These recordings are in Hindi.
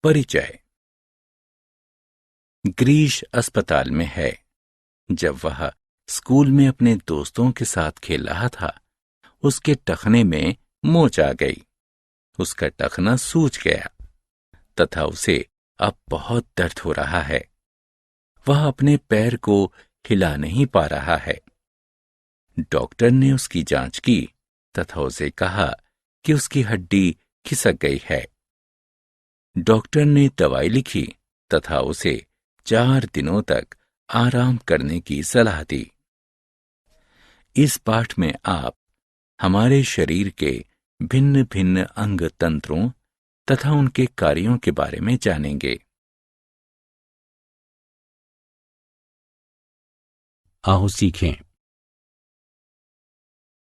परिचय। ग्रीश अस्पताल में है। जब वह स्कूल में अपने दोस्तों के साथ खेल रहा था, उसके टखने में मोच आ गई। उसका टखना सूज गया तथा उसे अब बहुत दर्द हो रहा है। वह अपने पैर को हिला नहीं पा रहा है। डॉक्टर ने उसकी जांच की तथा उसे कहा कि उसकी हड्डी खिसक गई है। डॉक्टर ने दवाई लिखी तथा उसे 4 दिनों तक आराम करने की सलाह दी। इस पाठ में आप हमारे शरीर के भिन्न भिन्न अंग तंत्रों तथा उनके कार्यों के बारे में जानेंगे। आओ सीखें।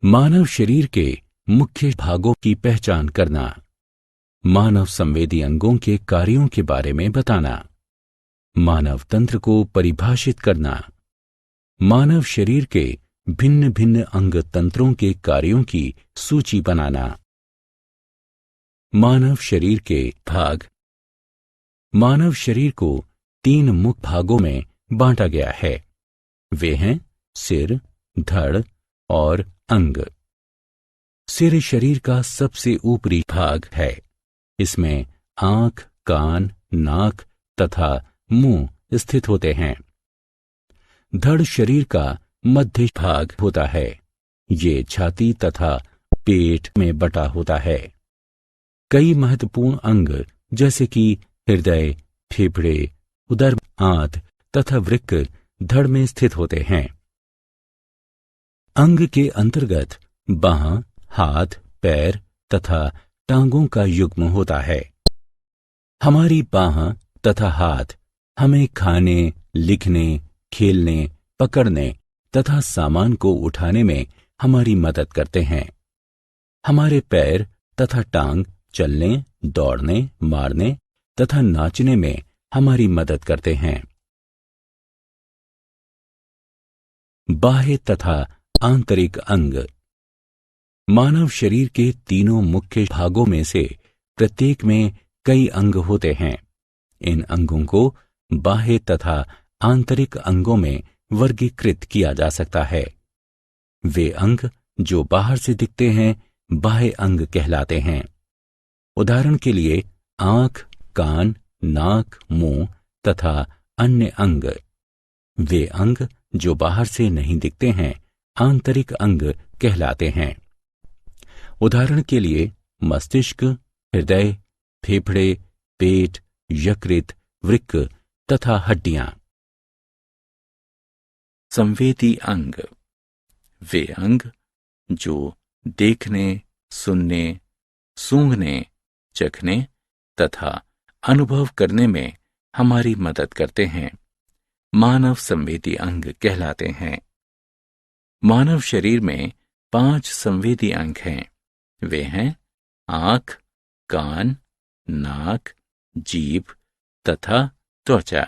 मानव शरीर के मुख्य भागों की पहचान करना, मानव संवेदी अंगों के कार्यों के बारे में बताना, मानव तंत्र को परिभाषित करना, मानव शरीर के भिन्न भिन्न अंग तंत्रों के कार्यों की सूची बनाना। मानव शरीर के भाग। मानव शरीर को 3 मुख्य भागों में बांटा गया है। वे हैं सिर, धड़ और अंग। सिर शरीर का सबसे ऊपरी भाग है। इसमें आंख, कान, नाक तथा मुंह स्थित होते हैं। धड़ शरीर का मध्य भाग होता है। ये छाती तथा पेट में बटा होता है। कई महत्वपूर्ण अंग जैसे कि हृदय, फेफड़े, उदर, आंत तथा वृक्क धड़ में स्थित होते हैं। अंग के अंतर्गत बांह, हाथ, पैर तथा टांगों का युग्म होता है। हमारी बांह तथा हाथ हमें खाने, लिखने, खेलने, पकड़ने तथा सामान को उठाने में हमारी मदद करते हैं। हमारे पैर तथा टांग चलने, दौड़ने, मारने तथा नाचने में हमारी मदद करते हैं। बाह्य तथा आंतरिक अंग। मानव शरीर के तीनों मुख्य भागों में से प्रत्येक में कई अंग होते हैं। इन अंगों को बाह्य तथा आंतरिक अंगों में वर्गीकृत किया जा सकता है। वे अंग जो बाहर से दिखते हैं बाह्य अंग कहलाते हैं। उदाहरण के लिए आंख, कान, नाक, मुंह तथा अन्य अंग। वे अंग जो बाहर से नहीं दिखते हैं आंतरिक अंग कहलाते हैं। उदाहरण के लिए मस्तिष्क, हृदय, फेफड़े, पेट, यकृत, वृक्क तथा हड्डियां। संवेदी अंग। वे अंग जो देखने, सुनने, सूंघने, चखने तथा अनुभव करने में हमारी मदद करते हैं, मानव संवेदी अंग कहलाते हैं। मानव शरीर में 5 संवेदी अंग हैं। वे हैं आंख, कान, नाक, जीभ तथा त्वचा।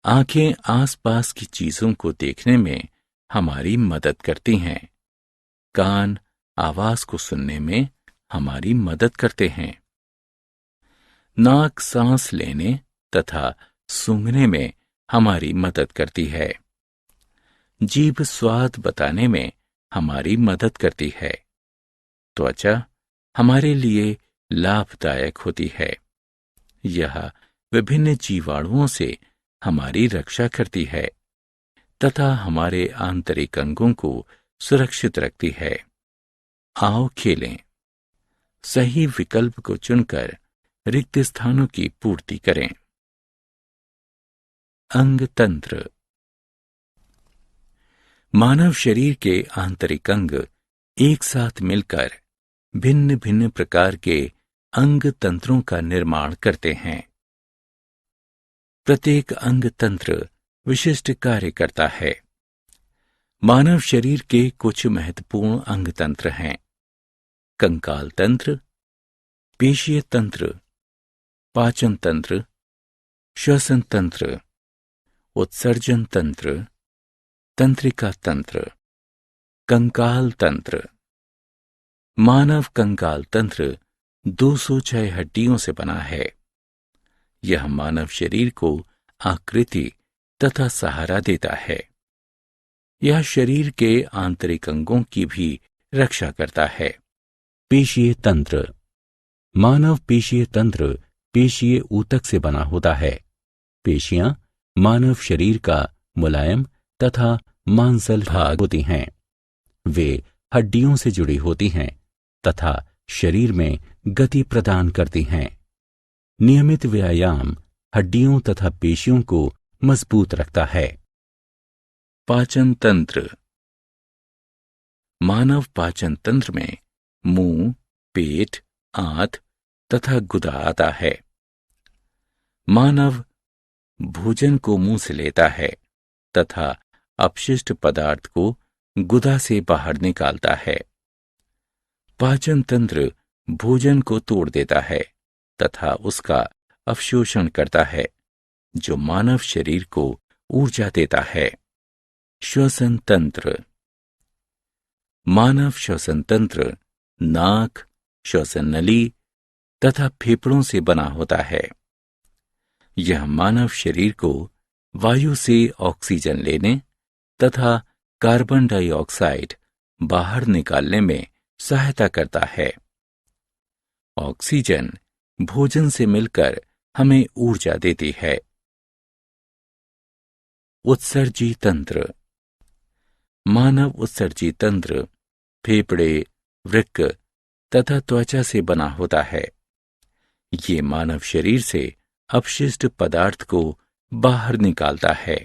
आंखें आसपास की चीजों को देखने में हमारी मदद करती हैं। कान आवाज को सुनने में हमारी मदद करते हैं। नाक सांस लेने तथा सूंघने में हमारी मदद करती है। जीभ स्वाद बताने में हमारी मदद करती है। त्वचा हमारे लिए लाभदायक होती है। यह विभिन्न जीवाणुओं से हमारी रक्षा करती है तथा हमारे आंतरिक अंगों को सुरक्षित रखती है। आओ खेलें। सही विकल्प को चुनकर रिक्त स्थानों की पूर्ति करें। अंग तंत्र। मानव शरीर के आंतरिक अंग एक साथ मिलकर भिन्न भिन्न प्रकार के अंग तंत्रों का निर्माण करते हैं। प्रत्येक अंग तंत्र विशिष्ट कार्य करता है। मानव शरीर के कुछ महत्वपूर्ण अंग तंत्र हैं: कंकाल तंत्र, पेशीय तंत्र, पाचन तंत्र, श्वसन तंत्र, उत्सर्जन तंत्र, तंत्रिका तंत्र। कंकाल तंत्र। मानव कंकाल तंत्र 206 हड्डियों से बना है। यह मानव शरीर को आकृति तथा सहारा देता है। यह शरीर के आंतरिक अंगों की भी रक्षा करता है। पेशीय तंत्र। मानव पेशीय तंत्र पेशीय ऊतक से बना होता है। पेशियां मानव शरीर का मुलायम तथा मांसल भाग होती हैं। वे हड्डियों से जुड़ी होती हैं तथा शरीर में गति प्रदान करती हैं। नियमित व्यायाम हड्डियों तथा पेशियों को मजबूत रखता है। पाचन तंत्र। मानव पाचन तंत्र में मुंह, पेट, आंत तथा गुदा आता है। मानव भोजन को मुंह से लेता है तथा अपशिष्ट पदार्थ को गुदा से बाहर निकालता है। पाचन तंत्र भोजन को तोड़ देता है तथा उसका अवशोषण करता है, जो मानव शरीर को ऊर्जा देता है। श्वसन तंत्र। मानव श्वसन तंत्र नाक, श्वसन नली तथा फेफड़ों से बना होता है। यह मानव शरीर को वायु से ऑक्सीजन लेने तथा कार्बन डाइऑक्साइड बाहर निकालने में सहायता करता है। ऑक्सीजन भोजन से मिलकर हमें ऊर्जा देती है। उत्सर्जी तंत्र। मानव उत्सर्जी तंत्र फेफड़े, वृक्क तथा त्वचा से बना होता है। ये मानव शरीर से अपशिष्ट पदार्थ को बाहर निकालता है।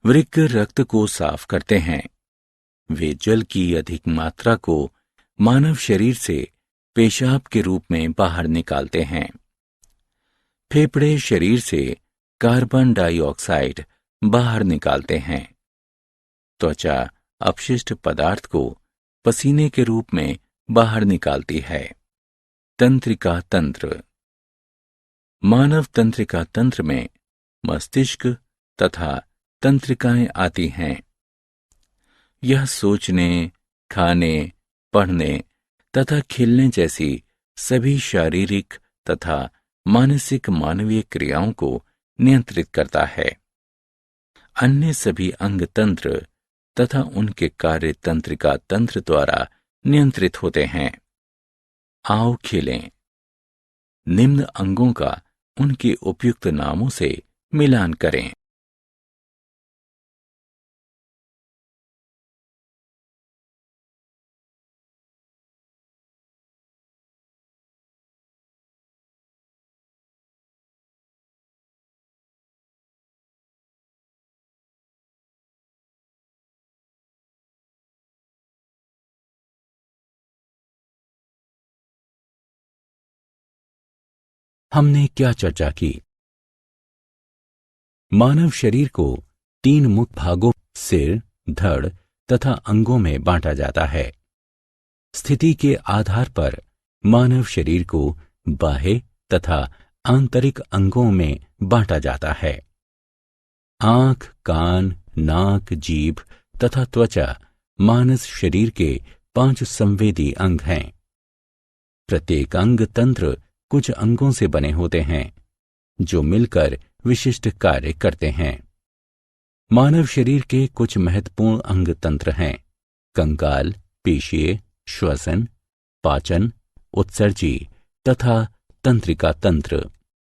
वृक्क रक्त को साफ करते हैं। वे जल की अधिक मात्रा को मानव शरीर से पेशाब के रूप में बाहर निकालते हैं। फेफड़े शरीर से कार्बन डाइऑक्साइड बाहर निकालते हैं। त्वचा अपशिष्ट पदार्थ को पसीने के रूप में बाहर निकालती है। तंत्रिका तंत्र। मानव तंत्रिका तंत्र में मस्तिष्क तथा तंत्रिकाएं आती हैं। यह सोचने, खाने, पढ़ने तथा खेलने जैसी सभी शारीरिक तथा मानसिक मानवीय क्रियाओं को नियंत्रित करता है। अन्य सभी अंग तंत्र तथा उनके कार्य तंत्रिका तंत्र द्वारा नियंत्रित होते हैं। आओ खेलें। निम्न अंगों का उनके उपयुक्त नामों से मिलान करें। हमने क्या चर्चा की? मानव शरीर को 3 मुख्य भागों सिर, धड़ तथा अंगों में बांटा जाता है। स्थिति के आधार पर मानव शरीर को बाह्य तथा आंतरिक अंगों में बांटा जाता है। आंख, कान, नाक, जीभ तथा त्वचा मानव शरीर के 5 संवेदी अंग हैं। प्रत्येक अंग तंत्र कुछ अंगों से बने होते हैं, जो मिलकर विशिष्ट कार्य करते हैं। मानव शरीर के कुछ महत्वपूर्ण अंग तंत्र हैं: कंकाल, पेशीय, श्वसन, पाचन, उत्सर्जी तथा तंत्रिका तंत्र।